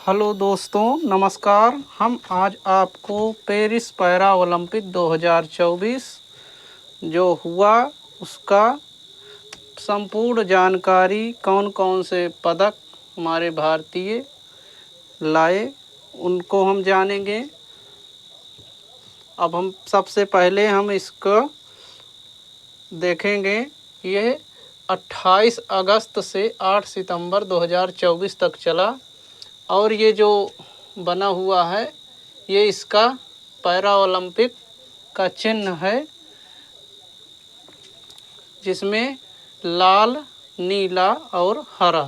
Hello दोस्तों, नमस्कार। हम आज आपको पेरिस पैरा ओलंपिक 2024 जो हुआ उसका संपूर्ण जानकारी, कौन कौन से पदक हमारे भारतीय लाए उनको हम जानेंगे। अब हम सबसे पहले हम इसको देखेंगे। यह 28 अगस्त से 8 सितंबर 2024 तक चला और ये जो बना हुआ है ये इसका पैरा ओलंपिक का चिन्ह है, जिसमें लाल, नीला और हरा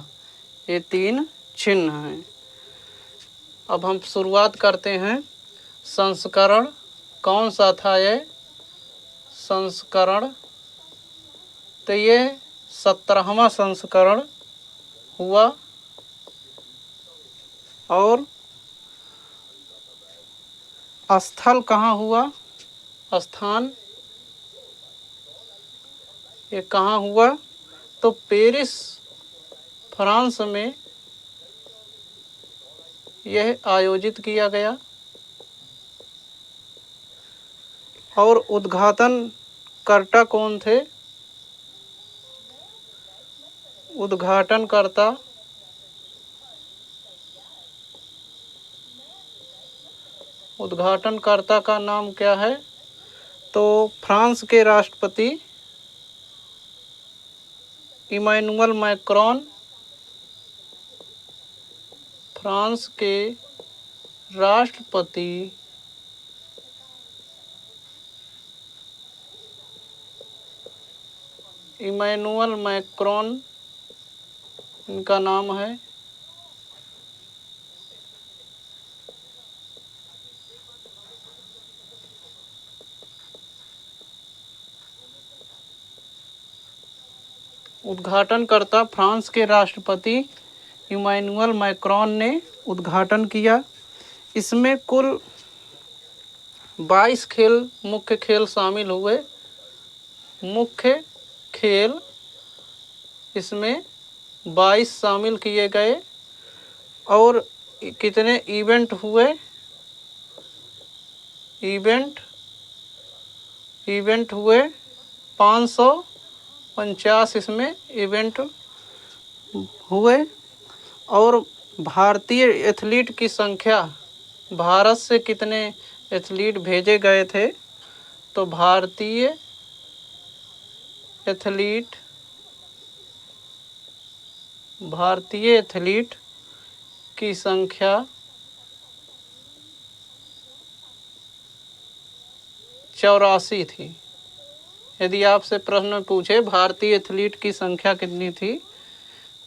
ये 3 चिन्ह हैं। अब हम शुरुआत करते हैं। संस्करण कौन सा था ये संस्करण? तो ये 17वां संस्करण हुआ और स्थल कहाँ हुआ? स्थान ये कहाँ हुआ? तो पेरिस, फ्रांस में यह आयोजित किया गया और उद्घाटनकर्ता कौन थे? उद्घाटनकर्ता का नाम क्या है? तो फ्रांस के राष्ट्रपति इमैनुअल मैक्रोन। फ्रांस के राष्ट्रपति इमैनुअल मैक्रोन इनका नाम है। उद्घाटनकर्ता फ्रांस के राष्ट्रपति इमैनुअल मैक्रोन ने उद्घाटन किया। इसमें कुल 22 मुख्य खेल शामिल हुए। मुख्य खेल इसमें 22 शामिल किए गए और कितने इवेंट हुए? इवेंट हुए 550 इसमें इवेंट हुए। और भारतीय एथलीट की संख्या, भारत से कितने एथलीट भेजे गए थे? तो भारतीय एथलीट की संख्या 84 थी। यदि आपसे प्रश्न पूछे भारतीय एथलीट की संख्या कितनी थी,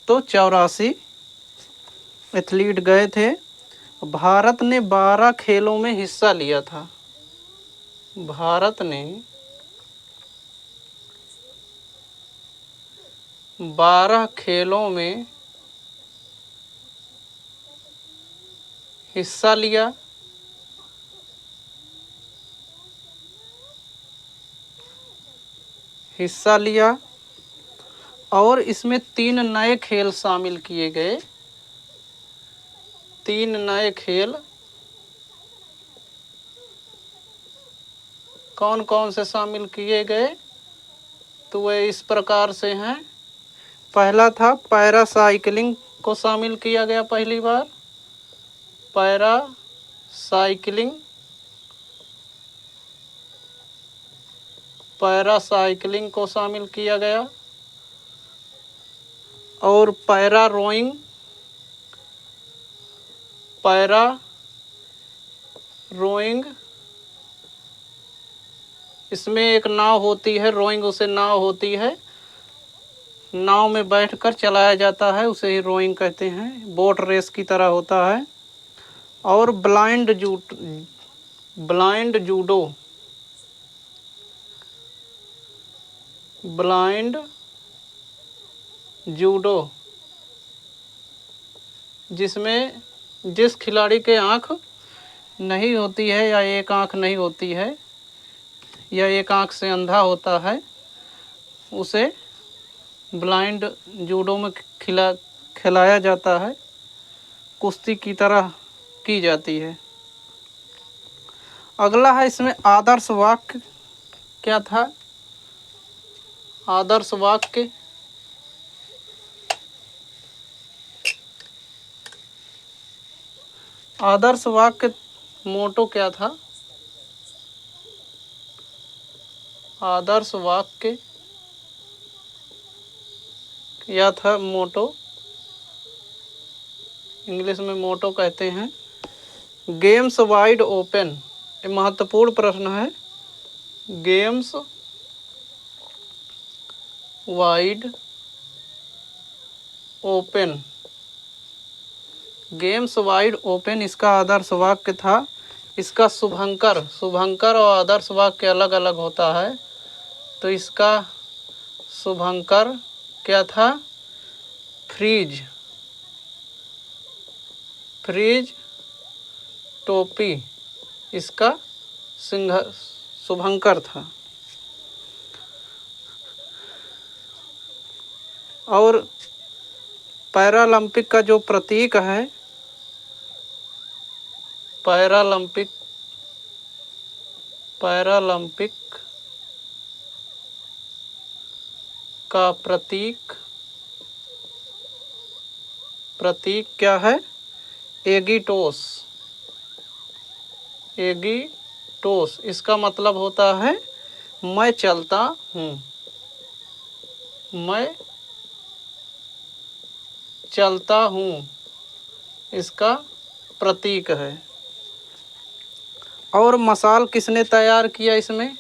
तो 84 एथलीट गए थे। भारत ने 12 खेलों में हिस्सा लिया था। भारत ने 12 खेलों में हिस्सा लिया। और इसमें 3 नए खेल शामिल किए गए। 3 नए खेल कौन कौन से शामिल किए गए? तो वे इस प्रकार से हैं। पहला था पैरा साइकिलिंग को शामिल किया गया पहली बार। पैरा साइकिलिंग को शामिल किया गया। और पैरा रोइंग इसमें एक नाव होती है, रोइंग उसे नाव होती है, नाव में बैठकर चलाया जाता है, उसे ही रोइंग कहते हैं। बोट रेस की तरह होता है। और ब्लाइंड जूडो जिसमें जिस खिलाड़ी के आँख नहीं होती है या एक आँख नहीं होती है या एक आँख से अंधा होता है, उसे ब्लाइंड जूडो में खिलाया जाता है। कुश्ती की तरह की जाती है। अगला है इसमें आदर्श वाक्य। क्या था आदर्श वाक्य? आदर्श वाक्य मोटो क्या था? आदर्श वाक्य क्या था मोटो? इंग्लिश में मोटो कहते हैं। गेम्स वाइड ओपन, ये महत्वपूर्ण प्रश्न है। Games wide open, games wide open इसका आदर्श वाक्य था। इसका शुभंकर, शुभंकर और आदर्श वाक्य अलग अलग होता है। तो इसका शुभंकर क्या था? फ्रीज, फ्रीज टोपी इसका सिंह शुभंकर था। और पैरालंपिक का जो प्रतीक है, पैरालंपिक, पैरालंपिक का प्रतीक, प्रतीक क्या है? एगिटोस, एगिटोस इसका मतलब होता है मैं चलता हूँ, मैं चलता हूँ, इसका प्रतीक है। और मसाल किसने तैयार किया इसमें?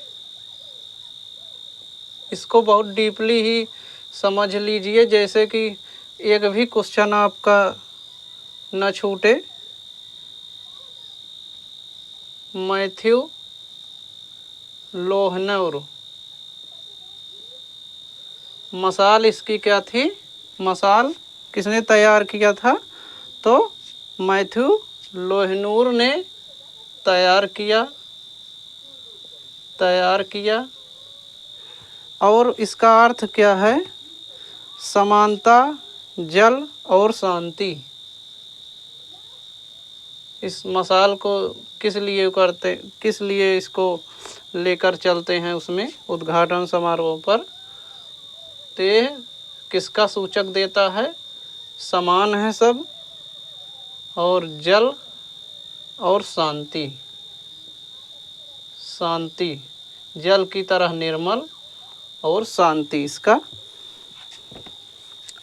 इसको बहुत डीपली ही समझ लीजिए, जैसे कि एक भी क्वेश्चन आपका न छूटे। मैथ्यू लोहनौर, मसाल इसकी क्या थी? मसाल किसने तैयार किया था? तो मैथ्यू लोहनूर ने तैयार किया, तैयार किया। और इसका अर्थ क्या है? समानता, जल और शांति। इस मसाल को किस लिए करते, किस लिए इसको लेकर चलते हैं उसमें उद्घाटन समारोह पर? तो ये किसका सूचक देता है? समान है सब, और जल और शांति, शांति जल की तरह निर्मल और शांति इसका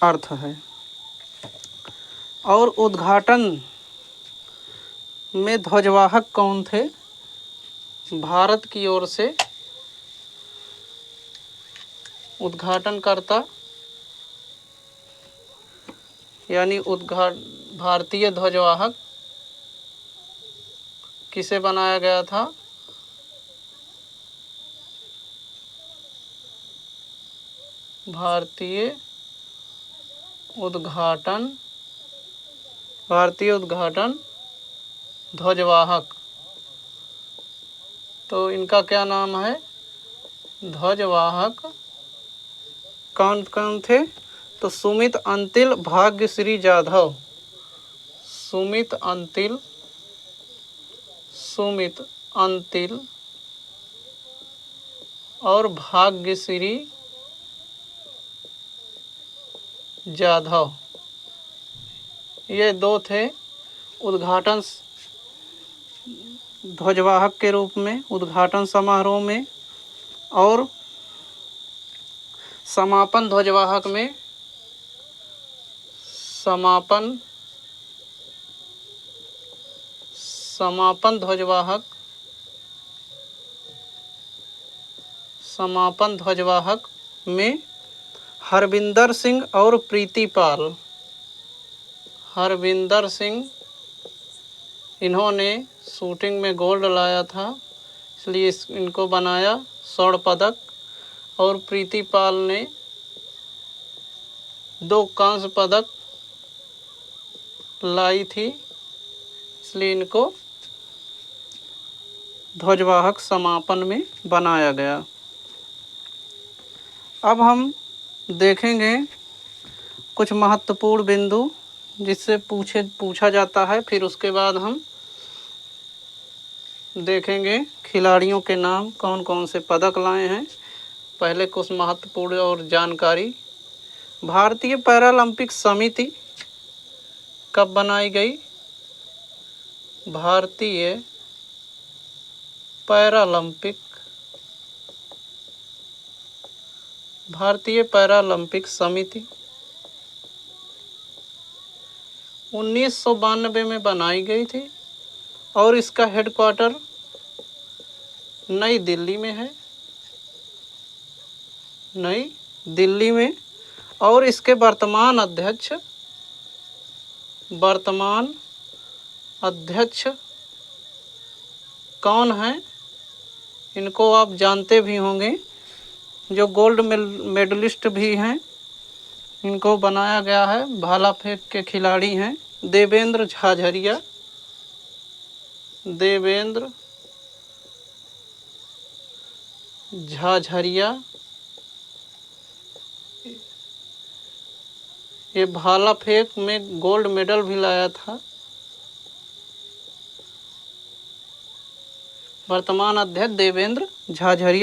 अर्थ है। और उद्घाटन में ध्वजवाहक कौन थे? भारत की ओर से उद्घाटनकर्ता यानी भारतीय ध्वजवाहक किसे बनाया गया था? भारतीय उद्घाटन ध्वजवाहक। तो इनका क्या नाम है? ध्वजवाहक कौन कौन थे? तो सुमित अंतिल, भाग्यश्री जाधव, सुमित अंतिल, सुमित अंतिल और भाग्यश्री जाधव, ये दो थे उद्घाटन ध्वजवाहक के रूप में उद्घाटन समारोह में। और समापन ध्वजवाहक में, समापन ध्वजवाहक, समापन ध्वजवाहक में हरविंदर सिंह और प्रीति पाल, हरविंदर सिंह इन्होंने शूटिंग में गोल्ड लाया था, इसलिए इनको बनाया स्वर्ण पदक। और प्रीति पाल ने 2 कांस्य पदक लाई थी, इसलिए इनको ध्वजवाहक समापन में बनाया गया। अब हम देखेंगे कुछ महत्वपूर्ण बिंदु जिससे पूछा जाता है। फिर उसके बाद हम देखेंगे खिलाड़ियों के नाम, कौन कौन से पदक लाए हैं। पहले कुछ महत्वपूर्ण और जानकारी। भारतीय पैरालंपिक समिति कब बनाई गई? भारतीय पैरालंपिक समिति 1992 में बनाई गई थी और इसका हेडक्वार्टर नई दिल्ली में है, नई दिल्ली में। और इसके वर्तमान अध्यक्ष कौन हैं? इनको आप जानते भी होंगे, जो गोल्ड मेडलिस्ट भी हैं। इनको बनाया गया है, भाला फेंक के खिलाड़ी हैं, देवेंद्र झाझरिया। देवेंद्र झाझरिया ये भाला फेंक में गोल्ड मेडल भी लाया था। वर्तमान अध्यक्ष देवेंद्र झाझरिया।